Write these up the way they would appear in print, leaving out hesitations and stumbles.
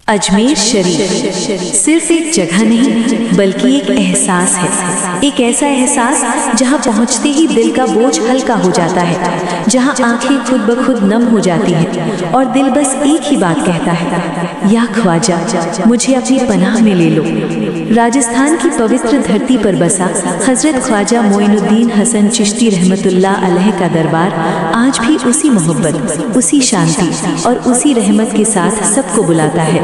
اجمیر شریف صرف ایک جگہ نہیں بلکہ ایک احساس ہے، ایک ایسا احساس جہاں پہنچتے ہی دل کا بوجھ ہلکا ہو جاتا ہے، جہاں آنکھیں خود بخود نم ہو جاتی ہیں اور دل بس ایک ہی بات کہتا ہے، یا خواجہ مجھے اپنی پناہ میں لے لو۔ راجستھان کی پوتر دھرتی پر بسا حضرت خواجہ معین الدین حسن چشتی رحمت اللہ علیہ کا دربار آج بھی اسی محبت، اسی شانتی اور اسی رحمت کے ساتھ سب کو بلاتا ہے۔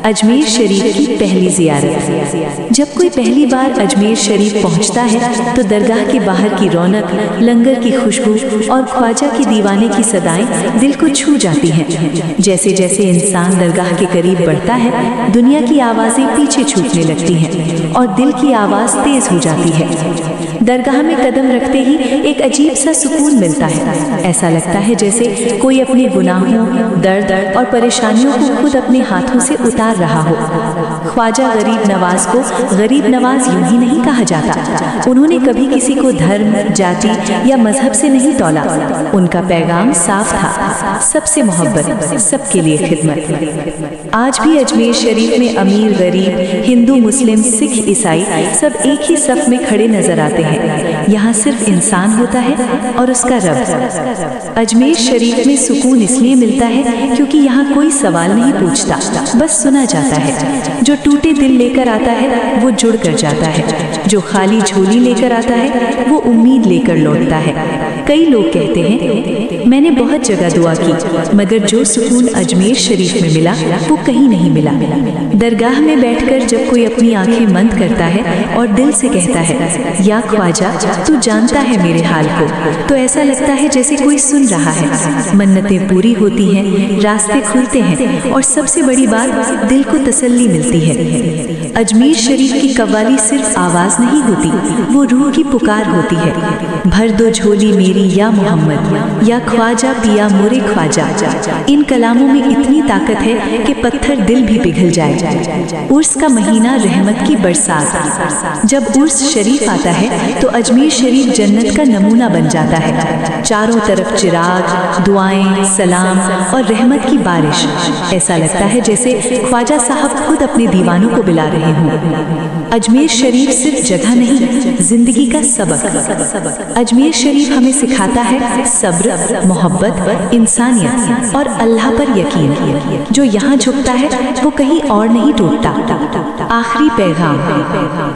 اجمیر شریف کی پہلی زیارت۔ جب کوئی پہلی بار اجمیر شریف پہنچتا ہے تو درگاہ کے باہر کی رونق، لنگر کی خوشبو اور خواجہ کی دیوانے کی صدائیں دل کو چھو جاتی ہیں۔ جیسے جیسے انسان درگاہ کے قریب بڑھتا ہے، دنیا کی آوازیں پیچھے چھوٹنے لگتی ہیں اور دل کی آواز تیز ہو جاتی ہے۔ درگاہ میں قدم رکھتے ہی ایک عجیب سا سکون ملتا ہے، ایسا لگتا ہے جیسے کوئی اپنے گناہوں، درد اور پریشانیوں کو خود اپنے ہاتھوں سے اتار رہا ہو۔ خواجہ غریب نواز کو غریب نواز یوں ہی نہیں کہا جاتا، انہوں نے کبھی کسی کو دھرم، جاتی یا مذہب سے نہیں تولا۔ ان کا پیغام صاف تھا، سب سے محبت، سب کے لیے خدمت۔ آج بھی اجمیر شریف میں امیر غریب، ہندو مسلم، سکھ عیسائی سب ایک ہی صف میں کھڑے نظر آتے ہیں۔ یہاں صرف انسان ہوتا ہے اور اس کا رب۔ اجمیر شریف میں سکون اس لیے ملتا ہے کیونکہ یہاں کوئی سوال نہیں پوچھتا، بس سنا جاتا ہے۔ جو ٹوٹے دل لے کر آتا ہے وہ جڑ کر جاتا ہے، جو خالی جھولی لے کر آتا ہے وہ امید لے کر لوٹتا ہے۔ کئی لوگ کہتے ہیں میں نے بہت جگہ دعا کی مگر جو سکون اجمیر شریف میں ملا وہ کہیں نہیں ملا۔ درگاہ میں بیٹھ کر جب کوئی اپنی آنکھیں بند کرتا ہے اور دل سے کہتا ہے یا خواجہ تو جانتا ہے میرے حال کو، تو ایسا لگتا ہے جیسے کوئی سن رہا ہے۔ منتیں پوری ہوتی ہیں، راستے کھلتے ہیں اور سب سے بڑی بات دل کو تسلی ملتی ہے۔ اجمیر شریف کی قوالی صرف آواز نہیں ہوتی، وہ روح کی پکار ہوتی ہے۔ بھر دو جھولی میری یا محمد، یا خواجہ پیا مورے خواجہ۔ ان کلاموں میں اتنی طاقت ہے کہ پتھر دل بھی پگھل جائے۔ عرس کا مہینہ رحمت کی برسات۔ جب عرس شریف آتا ہے تو اجمیر شریف جنت کا نمونہ بن جاتا ہے۔ چاروں طرف چراغ، دعائیں، سلام اور رحمت کی بارش۔ ایسا لگتا ہے جیسے خواجہ صاحب خود اپنے دیوانوں کو بلا رہے ہوں۔ اجمیر شریف صرف جگہ نہیں، زندگی کا سبق۔ اجمیر شریف ہمیں سکھاتا ہے صبر، محبت، انسانیت اور اللہ پر یقین۔ جو یہاں جھکتا ہے وہ کہیں اور نہیں ٹوٹتا۔ آخری پیغام،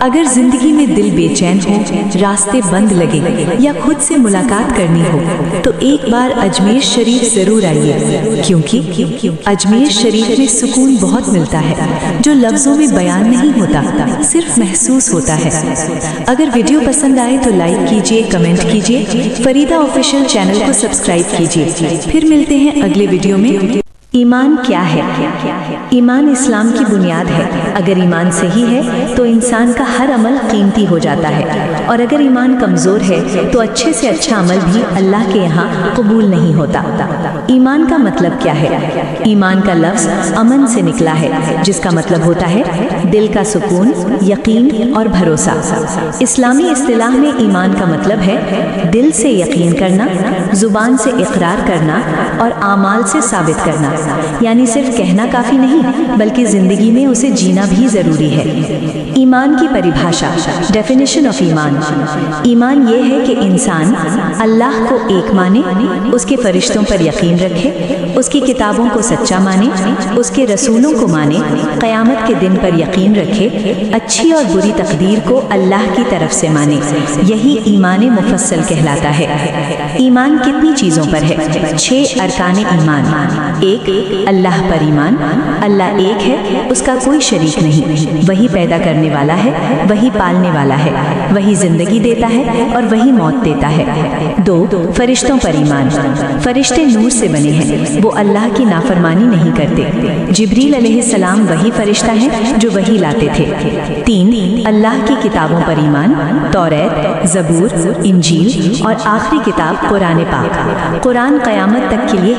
اگر زندگی میں دل بے چین ہو، راستے بند لگے یا خود سے ملاقات کرنی ہو تو ایک بار اجمیر شریف ضرور آئیے، کیونکہ اجمیر شریف میں سکون بہت ملتا ہے جو لفظوں میں بیان نہیں ہوتا، صرف محسوس ہوتا ہے۔ اگر ویڈیو پسند آئے تو لائک کیجیے، کمنٹ کیجیے، فریدہ آفیشیل چینل کو سبسکرائب کیجیے۔ پھر ملتے ہیں اگلے ویڈیو میں۔ ایمان کیا ہے؟ ایمان اسلام کی بنیاد ہے۔ اگر ایمان صحیح ہے تو انسان کا ہر عمل قیمتی ہو جاتا ہے، اور اگر ایمان کمزور ہے تو اچھے سے اچھا عمل بھی اللہ کے یہاں قبول نہیں ہوتا۔ ایمان کا مطلب کیا ہے؟ ایمان کا لفظ امن سے نکلا ہے، جس کا مطلب ہوتا ہے دل کا سکون، یقین اور بھروسہ۔ اسلامی اصطلاح میں ایمان کا مطلب ہے دل سے یقین کرنا، زبان سے اقرار کرنا اور اعمال سے ثابت کرنا۔ یعنی صرف کہنا کافی نہیں بلکہ زندگی میں اسے جینا بھی ضروری ہے۔ ایمان کی پریبھاشا، ڈیفینیشن آف ایمان۔ ایمان یہ ہے کہ انسان اللہ کو ایک مانے، اس کے فرشتوں پر یقین رکھے، اس کی کتابوں کو سچا مانے، اس کے رسولوں کو مانے، قیامت کے دن پر یقین رکھے، اچھی اور بری تقدیر کو اللہ کی طرف سے مانے۔ یہی ایمان مفصل کہلاتا ہے۔ ایمان کتنی چیزوں پر ہے؟ 6 ارکان ایمان۔ 1، اللہ پر ایمان۔ اللہ ایک ہے، اس کا کوئی شریک نہیں، وہی پیدا کرنے والا ہے، وہی پالنے والا ہے، وہی زندگی دیتا ہے اور وہی موت دیتا ہے۔ 2، فرشتوں پر ایمان۔ فرشتے نور سے بنے ہیں، وہ اللہ کی نافرمانی نہیں کرتے۔ جبریل علیہ السلام وہی فرشتہ ہے جو وحی لاتے تھے۔ 3، اللہ کی کتابوں پر ایمان۔ توریت، زبور، انجیل اور آخری کتاب قرآن پاک۔ قرآن قیامت تک کے لیے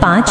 5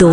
2